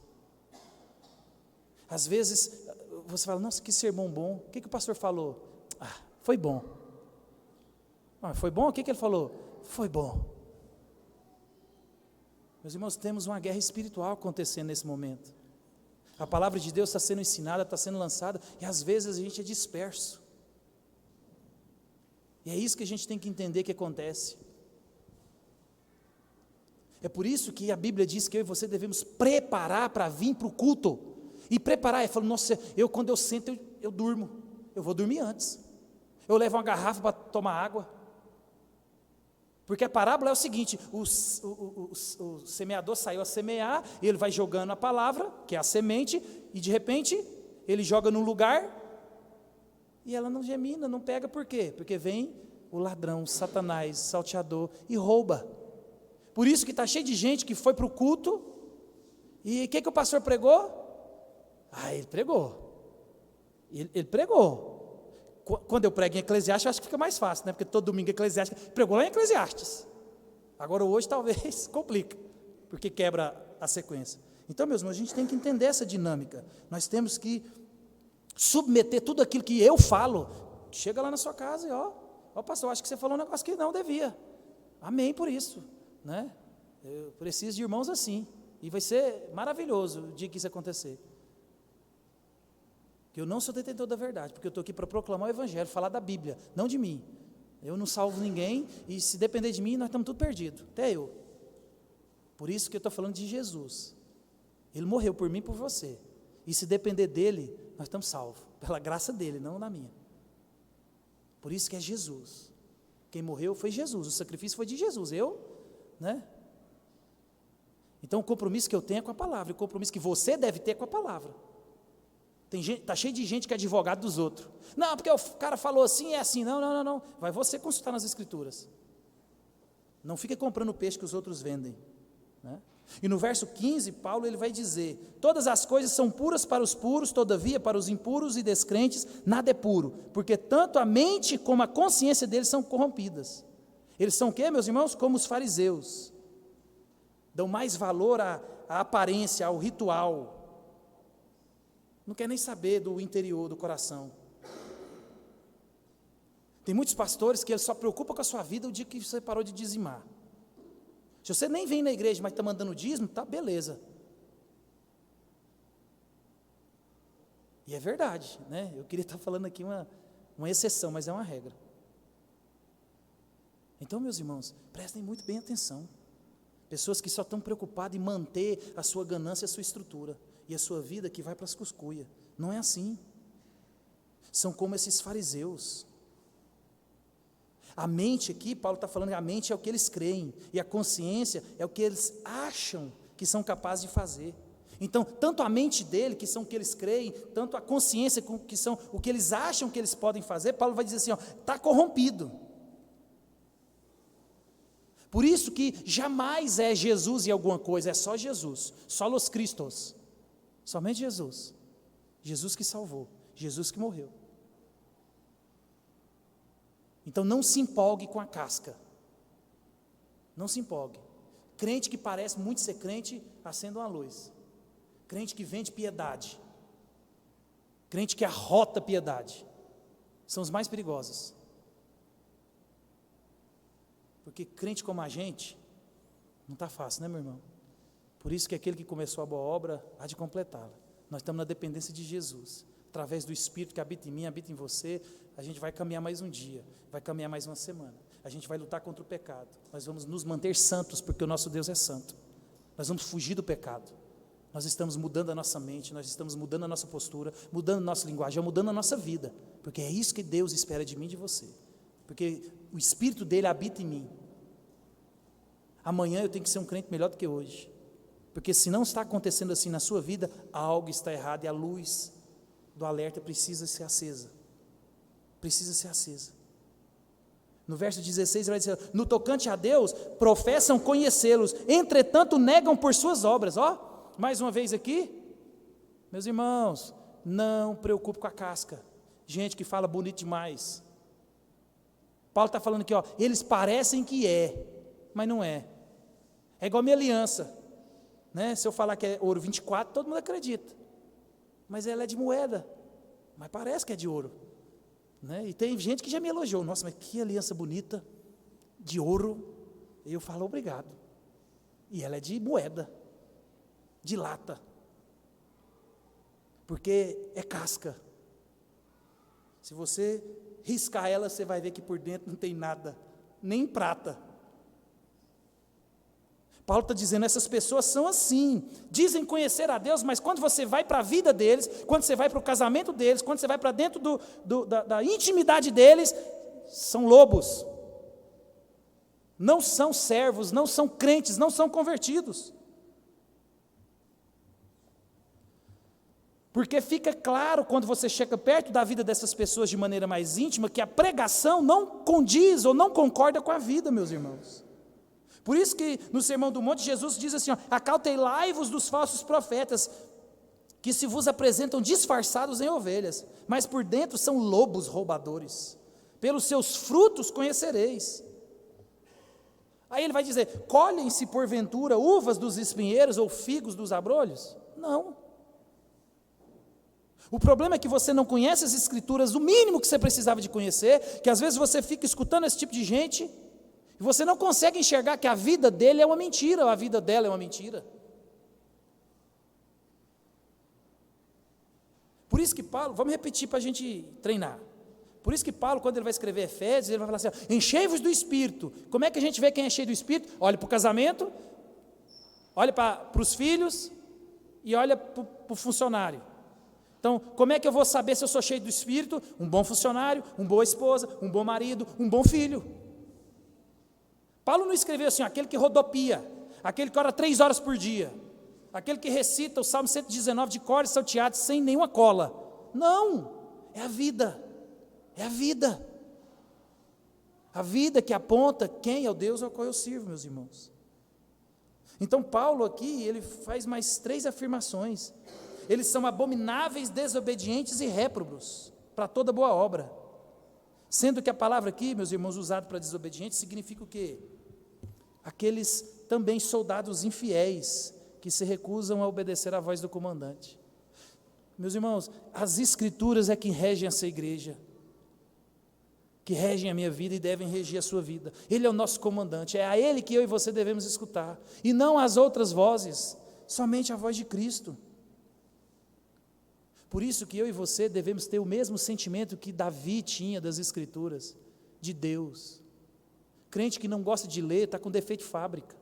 Às vezes, você fala, nossa, que sermão bom, o que o pastor falou? Foi bom. Foi bom? O que ele falou? Foi bom. Meus irmãos, temos uma guerra espiritual acontecendo nesse momento. A palavra de Deus está sendo ensinada, está sendo lançada, e às vezes a gente é disperso. E é isso que a gente tem que entender que acontece. É por isso que a Bíblia diz que eu e você devemos preparar para vir para o culto. E preparar, eu falo, nossa, quando eu sento, eu durmo. Eu vou dormir antes. Eu levo uma garrafa para tomar água. Porque a parábola é o seguinte, o semeador saiu a semear, e ele vai jogando a palavra, que é a semente, e de repente, ele joga num lugar, e ela não germina, não pega, por quê? Porque vem o ladrão, Satanás, salteador, e rouba. Por isso que está cheio de gente que foi para o culto, e o que o pastor pregou? Ele pregou. Ele pregou. Quando eu prego em Eclesiastes, eu acho que fica mais fácil, né? Porque todo domingo é Eclesiastes, pregou lá em Eclesiastes. Agora hoje talvez complica, porque quebra a sequência. Então, meus irmãos, a gente tem que entender essa dinâmica. Nós temos que submeter tudo aquilo que eu falo. Chega lá na sua casa e pastor, acho que você falou um negócio que não devia. Amém por isso, né? Eu preciso de irmãos assim, e vai ser maravilhoso o dia que isso acontecer. Eu não sou detentor da verdade, porque eu estou aqui para proclamar o Evangelho, falar da Bíblia, não de mim. Eu não salvo ninguém, e se depender de mim, nós estamos tudo perdidos, até eu. Por isso que eu estou falando de Jesus. Ele morreu por mim e por você. E se depender dele, nós estamos salvos, pela graça dele, não na minha. Por isso que é Jesus. Quem morreu foi Jesus, o sacrifício foi de Jesus, né? Então o compromisso que eu tenho é com a palavra, o compromisso que você deve ter é com a palavra. Está cheio de gente que é advogado dos outros. Não, porque o cara falou assim, é assim. Não. Vai você consultar nas Escrituras. Não fique comprando o peixe que os outros vendem, né? E no verso 15, Paulo ele vai dizer, todas as coisas são puras para os puros, todavia para os impuros e descrentes nada é puro, porque tanto a mente como a consciência deles são corrompidas. Eles são o quê, meus irmãos? Como os fariseus. Dão mais valor à aparência, ao ritual. Não quer nem saber do interior, do coração. Tem muitos pastores que eles só preocupam com a sua vida o dia que você parou de dizimar. Se você nem vem na igreja, mas está mandando dízimo, tá beleza. E é verdade, né? Eu queria estar falando aqui uma exceção, mas é uma regra. Então, meus irmãos, prestem muito bem atenção. Pessoas que só estão preocupadas em manter a sua ganância, a sua estrutura, e a sua vida que vai para as cuscuias. Não é assim. São como esses fariseus. A mente aqui, Paulo está falando que a mente é o que eles creem, e a consciência é o que eles acham que são capazes de fazer. Então, tanto a mente dele, que são o que eles creem, tanto a consciência, que são o que eles acham que eles podem fazer, Paulo vai dizer assim, está corrompido. Por isso que jamais é Jesus e alguma coisa, é só Jesus, só los Cristos, somente Jesus, Jesus que salvou, Jesus que morreu. Então não se empolgue com a casca, não se empolgue. Crente que parece muito ser crente, acenda uma luz. Crente que vende piedade, crente que arrota piedade, são os mais perigosos. Porque crente como a gente, não está fácil, né, meu irmão? Por isso que aquele que começou a boa obra, há de completá-la. Nós estamos na dependência de Jesus. Através do Espírito que habita em mim, habita em você, a gente vai caminhar mais um dia, vai caminhar mais uma semana. A gente vai lutar contra o pecado. Nós vamos nos manter santos, porque o nosso Deus é santo. Nós vamos fugir do pecado. Nós estamos mudando a nossa mente, nós estamos mudando a nossa postura, mudando a nossa linguagem, mudando a nossa vida. Porque é isso que Deus espera de mim e de você. Porque o Espírito dele habita em mim. Amanhã eu tenho que ser um crente melhor do que hoje. Porque se não está acontecendo assim na sua vida, algo está errado e a luz do alerta precisa ser acesa. Precisa ser acesa. No verso 16 ele vai dizer, no tocante a Deus, professam conhecê-los, entretanto negam por suas obras. Mais uma vez aqui, meus irmãos, não preocupe com a casca. Gente que fala bonito demais. Paulo está falando aqui, eles parecem que é, mas não é. É igual a minha aliança, né? Se eu falar que é ouro 24, todo mundo acredita, mas ela é de moeda, mas parece que é de ouro, né? E tem gente que já me elogiou, nossa, mas que aliança bonita, de ouro. E eu falo, obrigado. E ela é de moeda, de lata, porque é casca. Se você riscar ela, você vai ver que por dentro não tem nada, nem prata. Paulo está dizendo, essas pessoas são assim, dizem conhecer a Deus, mas quando você vai para a vida deles, quando você vai para o casamento deles, quando você vai para dentro da intimidade deles, são lobos. Não são servos, não são crentes, não são convertidos. Porque fica claro, quando você chega perto da vida dessas pessoas de maneira mais íntima, que a pregação não condiz ou não concorda com a vida, meus irmãos. Por isso que no Sermão do Monte, Jesus diz assim, ó, acautelai-vos dos falsos profetas, que se vos apresentam disfarçados em ovelhas, mas por dentro são lobos roubadores. Pelos seus frutos conhecereis. Aí ele vai dizer, colhem-se porventura uvas dos espinheiros ou figos dos abrolhos? Não. O problema é que você não conhece as escrituras, o mínimo que você precisava de conhecer, que às vezes você fica escutando esse tipo de gente, e você não consegue enxergar que a vida dele é uma mentira, ou a vida dela é uma mentira. Por isso que Paulo, vamos repetir para a gente treinar. Por isso que Paulo, quando ele vai escrever Efésios, ele vai falar assim, enchei-vos do Espírito. Como é que a gente vê quem é cheio do Espírito? Olha para o casamento, olha para os filhos, e olha para o funcionário. Então, como é que eu vou saber se eu sou cheio do Espírito? Um bom funcionário, uma boa esposa, um bom marido, um bom filho. Paulo não escreveu assim, aquele que rodopia, aquele que ora 3 horas por dia, aquele que recita o Salmo 119 de cor e salteado sem nenhuma cola. Não, é a vida, é a vida. A vida que aponta quem é o Deus ao qual eu sirvo, meus irmãos. Então Paulo aqui, ele faz mais 3 afirmações. Eles são abomináveis, desobedientes e réprobos para toda boa obra. Sendo que a palavra aqui, meus irmãos, usada para desobediente, significa o quê? Aqueles também soldados infiéis, que se recusam a obedecer à voz do comandante. Meus irmãos, as escrituras é que regem essa igreja, que regem a minha vida e devem regir a sua vida. Ele é o nosso comandante, é a Ele que eu e você devemos escutar, e não as outras vozes, somente a voz de Cristo. Por isso que eu e você devemos ter o mesmo sentimento que Davi tinha das Escrituras, de Deus. Crente que não gosta de ler, está com defeito de fábrica.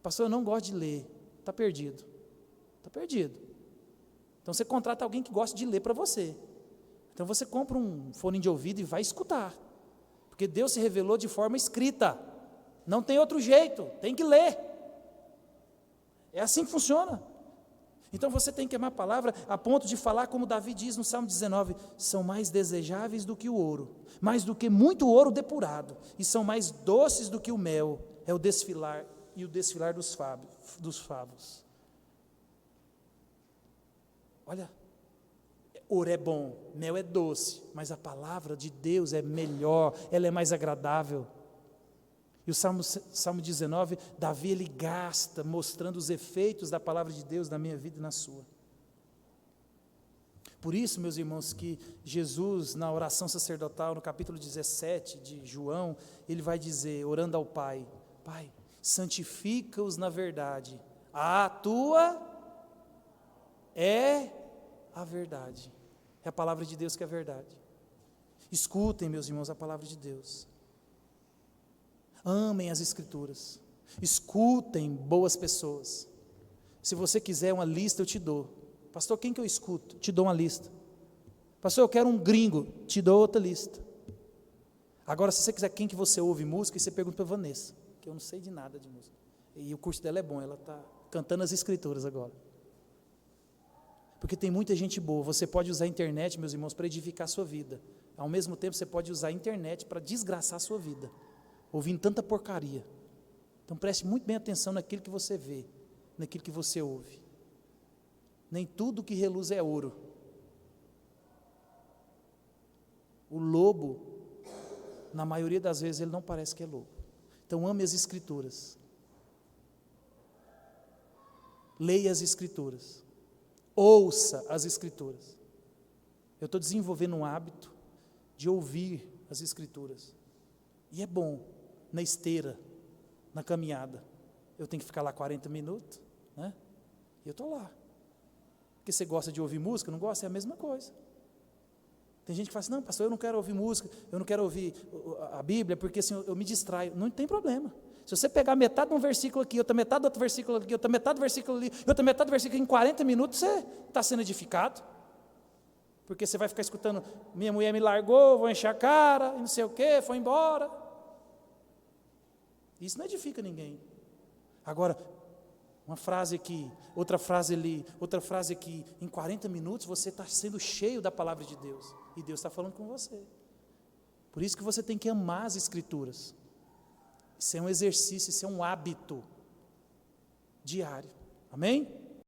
Pastor, eu não gosto de ler, está perdido. Está perdido. Então você contrata alguém que gosta de ler para você. Então você compra um fone de ouvido e vai escutar. Porque Deus se revelou de forma escrita. Não tem outro jeito, tem que ler. É assim que funciona. Então você tem que amar a palavra a ponto de falar como Davi diz no Salmo 19, são mais desejáveis do que o ouro, mais do que muito ouro depurado, e são mais doces do que o mel, é o desfilar dos favos. Olha, ouro é bom, mel é doce, mas a palavra de Deus é melhor, ela é mais agradável. E o Salmo 19, Davi ele gasta mostrando os efeitos da palavra de Deus na minha vida e na sua. Por isso, meus irmãos, que Jesus, na oração sacerdotal, no capítulo 17 de João, ele vai dizer, orando ao Pai, Pai, santifica-os na verdade, a tua é a verdade. É a palavra de Deus que é a verdade. Escutem, meus irmãos, a palavra de Deus. Amem as Escrituras, escutem boas pessoas. Se você quiser uma lista, eu te dou. Pastor, quem que eu escuto? Te dou uma lista. Pastor, eu quero um gringo, te dou outra lista. Agora, se você quiser quem que você ouve música, você pergunta para a Vanessa, que eu não sei de nada de música. E o curso dela é bom, ela está cantando as Escrituras agora. Porque tem muita gente boa, você pode usar a internet, meus irmãos, para edificar a sua vida. Ao mesmo tempo, você pode usar a internet para desgraçar a sua vida. Ouvindo tanta porcaria. Então preste muito bem atenção naquilo que você vê, naquilo que você ouve. Nem tudo que reluz é ouro. O lobo, na maioria das vezes, ele não parece que é lobo. Então ame as Escrituras. Leia as Escrituras. Ouça as Escrituras. Eu estou desenvolvendo um hábito de ouvir as Escrituras. E é bom, na esteira, na caminhada. Eu tenho que ficar lá 40 minutos, né? E eu estou lá. Porque você gosta de ouvir música, não gosta? É a mesma coisa. Tem gente que fala assim, não, pastor, eu não quero ouvir música, eu não quero ouvir a Bíblia, porque assim, eu me distraio. Não tem problema. Se você pegar metade de um versículo aqui, outra metade do outro versículo aqui, outra metade do versículo ali, outra metade do versículo aqui, em 40 minutos, você está sendo edificado. Porque você vai ficar escutando, minha mulher me largou, vou encher a cara, não sei o quê, foi embora. Isso não edifica ninguém. Agora, uma frase aqui, outra frase ali, outra frase aqui, em 40 minutos você está sendo cheio da palavra de Deus, e Deus está falando com você. Por isso que você tem que amar as Escrituras. Isso é um exercício, isso é um hábito diário. Amém?